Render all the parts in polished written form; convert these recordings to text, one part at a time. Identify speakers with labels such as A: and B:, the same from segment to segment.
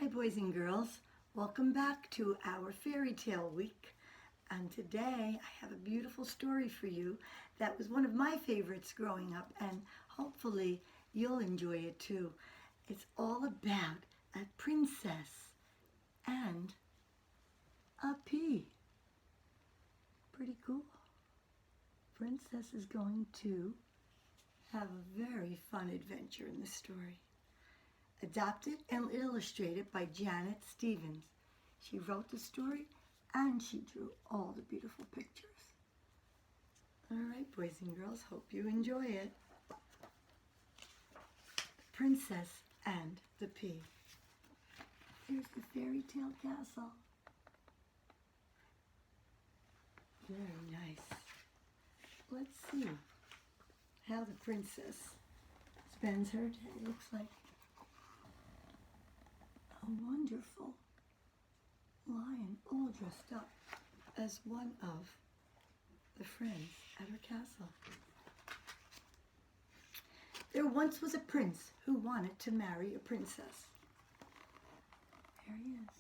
A: Hi, boys and girls. Welcome back to our fairy tale week. And today I have a beautiful story for you that was one of my favorites growing up, and hopefully you'll enjoy it too. It's all about a princess and a pea. Pretty cool. Princess is going to have a very fun adventure in this story. Adapted and illustrated by Janet Stevens. She wrote the story and she drew all the beautiful pictures. All right, boys and girls, hope you enjoy it. The Princess and the Pea. Here's the fairy tale castle. Very nice. Let's see how the princess spends her day. Looks like a wonderful lion, all dressed up as one of the friends at her castle. There once was a prince who wanted to marry a princess. There he is.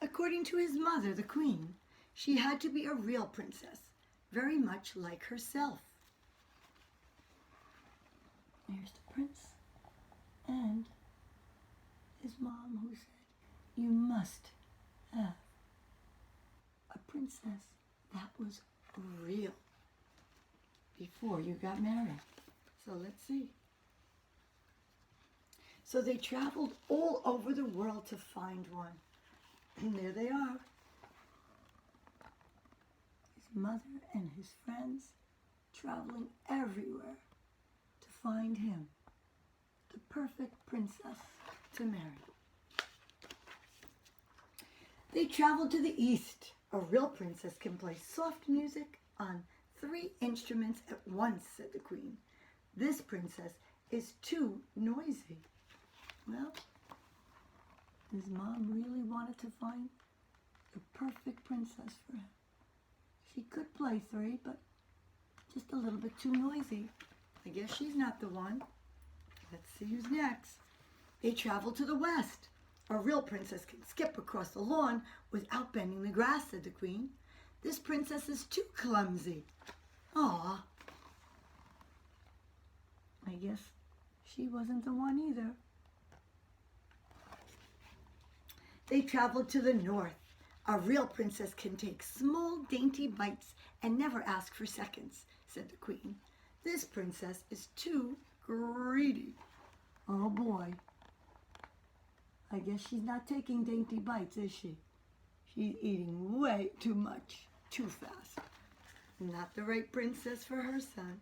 A: According to his mother, the queen, she had to be a real princess, very much like herself. There's the prince and his mom, who said, "You must have a princess that was real before you got married." So let's see. So they traveled all over the world to find one. And there they are. His mother and his friends traveling everywhere to find him, the perfect princess to marry. They traveled to the east. A real princess can play soft music on 3 instruments at once, said the queen. This princess is too noisy. Well, his mom really wanted to find the perfect princess for him. She could play 3, but just a little bit too noisy. I guess she's not the one. Let's see who's next. They traveled to the west. A real princess can skip across the lawn without bending the grass, said the queen. This princess is too clumsy. Aw. I guess she wasn't the one either. They traveled to the north. A real princess can take small, dainty bites and never ask for seconds, said the queen. This princess is too greedy. Oh boy. I guess she's not taking dainty bites, is she? She's eating way too much, too fast. Not the right princess for her son.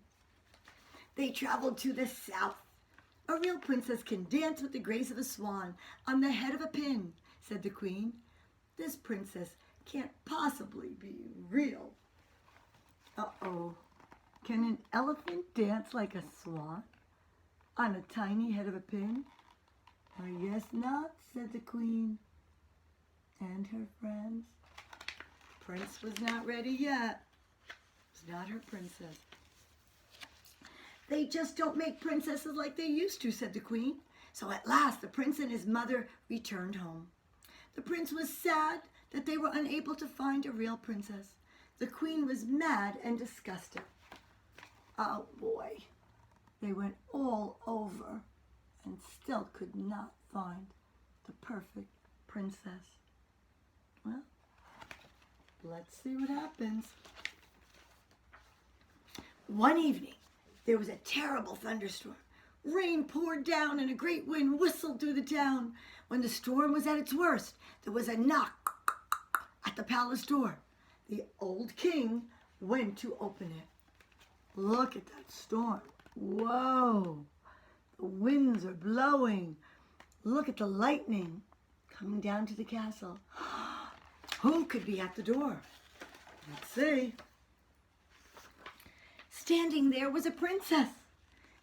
A: They traveled to the south. A real princess can dance with the grace of a swan on the head of a pin, said the queen. This princess can't possibly be real. Uh-oh. Can an elephant dance like a swan on a tiny head of a pin? I guess not, said the queen and her friends. Prince was not ready yet. It's not her princess. They just don't make princesses like they used to, said the queen. So at last the prince and his mother returned home. The prince was sad that they were unable to find a real princess. The queen was mad and disgusted. Oh boy, they went all over and still could not find the perfect princess. Well, let's see what happens. One evening, there was a terrible thunderstorm. Rain poured down and a great wind whistled through the town. When the storm was at its worst, there was a knock at the palace door. The old king went to open it. Look at that storm. Whoa! The winds are blowing. Look at the lightning coming down to the castle. Who could be at the door? Let's see. Standing there was a princess.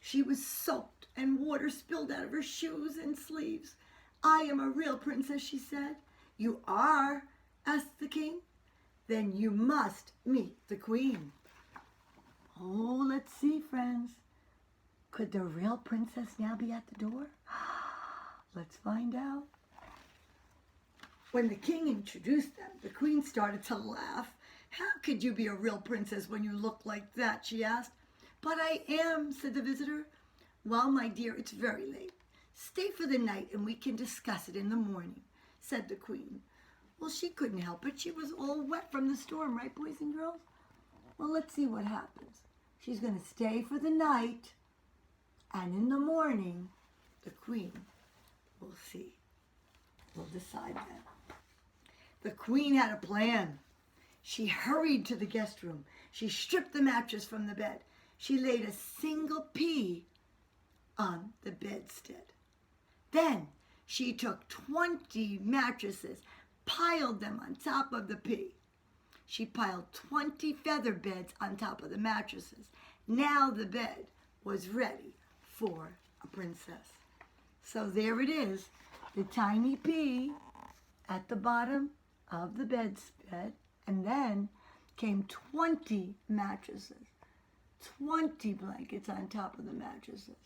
A: She was soaked and water spilled out of her shoes and sleeves. I am a real princess, she said. You are? Asked the king. Then you must meet the queen. Oh, let's see, friends. Could the real princess now be at the door? Let's find out. When the king introduced them, the queen started to laugh. How could you be a real princess when you look like that? She asked. But I am, said the visitor. Well, my dear, it's very late. Stay for the night and we can discuss it in the morning, said the queen. Well, she couldn't help it. She was all wet from the storm, right, boys and girls? Well, let's see what happens. She's going to stay for the night, and in the morning, the queen will see. We'll decide then. The queen had a plan. She hurried to the guest room. She stripped the mattress from the bed. She laid a single pea on the bedstead. Then she took 20 mattresses, piled them on top of the pea. She piled 20 feather beds on top of the mattresses. Now the bed was ready for a princess. So there it is, the tiny pea at the bottom of the bedstead, and then came 20 mattresses, 20 blankets on top of the mattresses.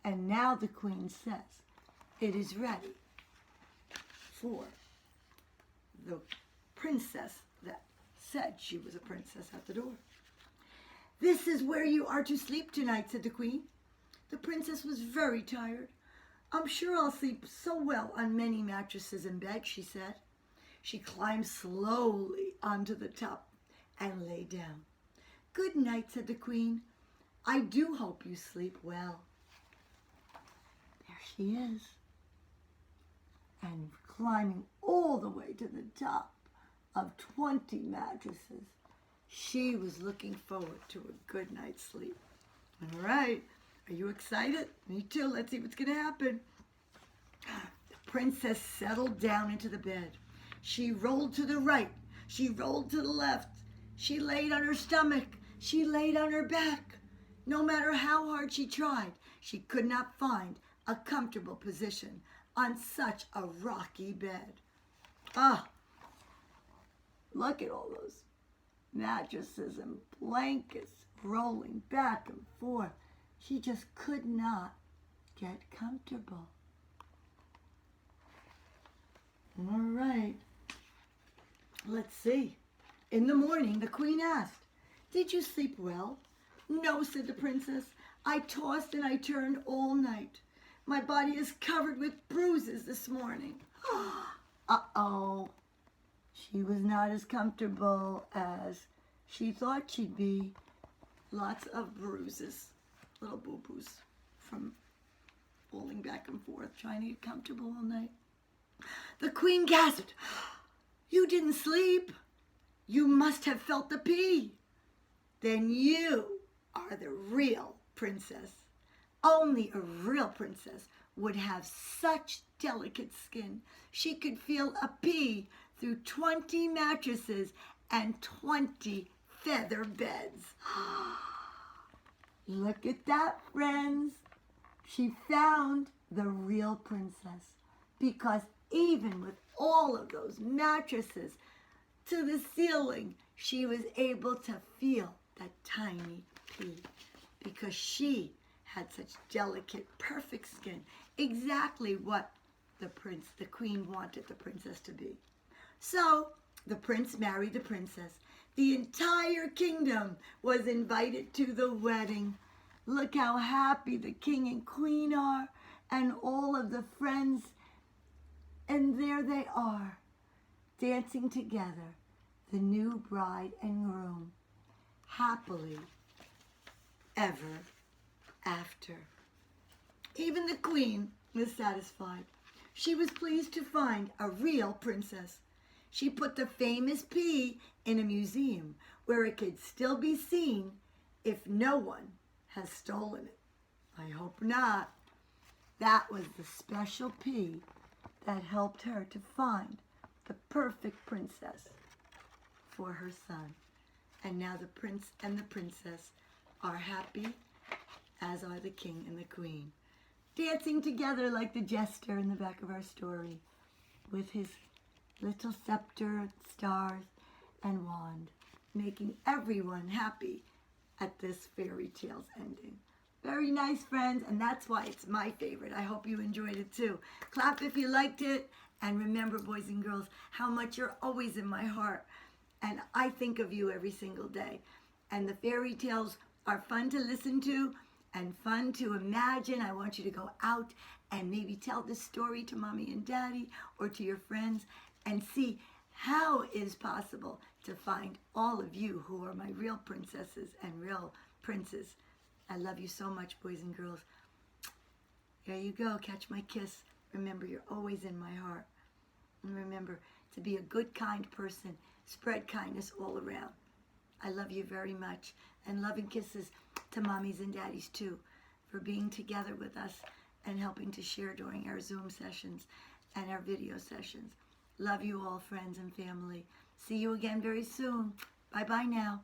A: And now the queen says, it is ready for the princess that said she was a princess at the door. This is where you are to sleep tonight, said the queen. The princess was very tired. I'm sure I'll sleep so well on many mattresses in bed, she said. She climbed slowly onto the top and lay down. Good night, said the queen. I do hope you sleep well. There she is. And climbing all the way to the top of 20 mattresses, she was looking forward to a good night's sleep. All right, are you excited? Me too. Let's see what's going to happen. The princess settled down into the bed. She rolled to the right. She rolled to the left. She laid on her stomach. She laid on her back. No matter how hard she tried, she could not find a comfortable position on such a rocky bed. Ah, look at all those mattresses and blankets rolling back and forth. She just could not get comfortable. All right, let's see. In the morning, the queen asked, did you sleep well? No, said the princess. I tossed and I turned all night. My body is covered with bruises this morning. Uh-oh. She was not as comfortable as she thought she'd be. Lots of bruises, little boo-boos from falling back and forth, trying to get comfortable all night. The queen gasped, you didn't sleep. You must have felt the pea. Then you are the real princess. Only a real princess would have such delicate skin. She could feel a pea through 20 mattresses and 20 feather beds. Look at that, friends. She found the real princess, because even with all of those mattresses to the ceiling, she was able to feel that tiny pea, because she had such delicate, perfect skin, exactly what the queen wanted the princess to be. So the prince married the princess. The entire kingdom was invited to the wedding. Look how happy the king and queen are, and all of the friends. And there they are, dancing together, the new bride and groom, happily ever after. Even the queen was satisfied. She was pleased to find a real princess. She put the famous pea in a museum where it could still be seen if no one has stolen it. I hope not. That was the special pea that helped her to find the perfect princess for her son. And now the prince and the princess are happy, as are the king and the queen, dancing together like the jester in the back of our story, with his little scepter, stars, and wand, making everyone happy at this fairy tale's ending. Very nice, friends, and that's why it's my favorite. I hope you enjoyed it too. Clap if you liked it, and remember, boys and girls, how much you're always in my heart. And I think of you every single day. And the fairy tales are fun to listen to and fun to imagine. I want you to go out and maybe tell this story to mommy and daddy or to your friends and see how it is possible to find all of you who are my real princesses and real princes. I love you so much, boys and girls. There you go. Catch my kiss. Remember, you're always in my heart. And remember to be a good, kind person. Spread kindness all around. I love you very much. And love and kisses to mommies and daddies too for being together with us and helping to share during our Zoom sessions and our video sessions. Love you all, friends and family. See you again very soon. Bye-bye now.